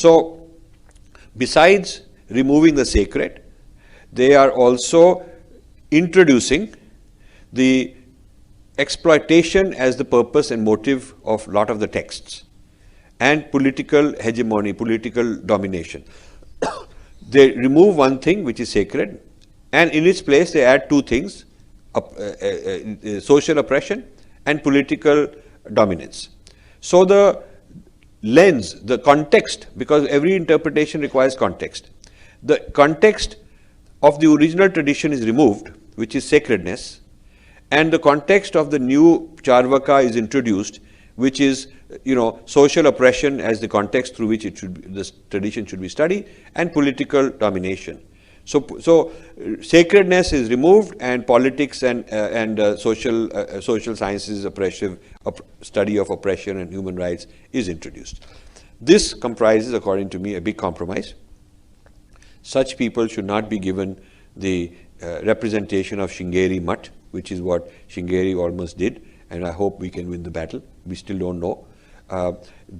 So, besides removing the sacred, they are also introducing the exploitation as the purpose and motive of a lot of the texts, and political hegemony, political domination. They remove one thing which is sacred, and in its place they add two things, social oppression and political dominance. So the lens, the context, because every interpretation requires context, the context of the original tradition is removed, which is sacredness, and the context of the new Charvaka is introduced, which is, social oppression as the context through which this tradition should be studied, and political domination. So sacredness is removed, and politics and social sciences, study of oppression and human rights is introduced. This comprises, according to me, a big compromise. Such people should not be given the representation of Sringeri Mutt, which is what Sringeri almost did, and I hope we can win the battle. We still don't know.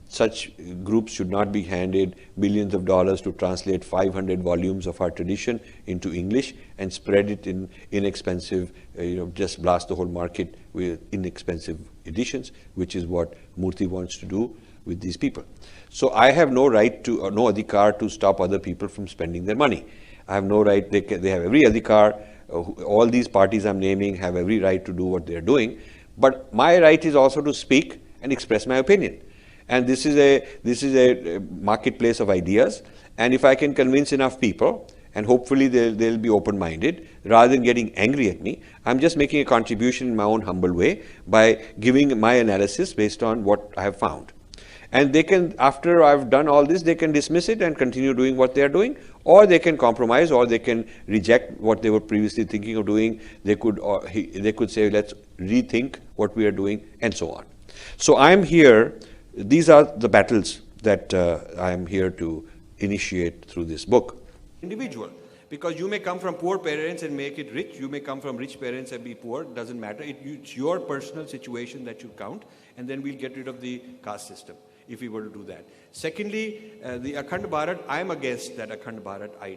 Such groups should not be handed millions of dollars to translate 500 volumes of our tradition into English and spread it in inexpensive, just blast the whole market with inexpensive editions, which is what Murthy wants to do with these people. So I have no right to, no adhikar to stop other people from spending their money. I have no right, they have every adhikar, all these parties I'm naming have every right to do what they're doing, but my right is also to speak and express my opinion. And this is a marketplace of ideas, and if I can convince enough people, and hopefully they'll be open-minded, rather than getting angry at me, I'm just making a contribution in my own humble way by giving my analysis based on what I have found. And they can, after I've done all this, they can dismiss it and continue doing what they are doing, or they can compromise, or they can reject what they were previously thinking of doing. They could say, let's rethink what we are doing, and so on. So I'm here, these are the battles that I'm here to initiate through this book. Individual, because you may come from poor parents and make it rich, you may come from rich parents and be poor, doesn't matter. It's your personal situation that you count, and then we'll get rid of the caste system if we were to do that. Secondly, the Akhand Bharat, I'm against that Akhand Bharat idea.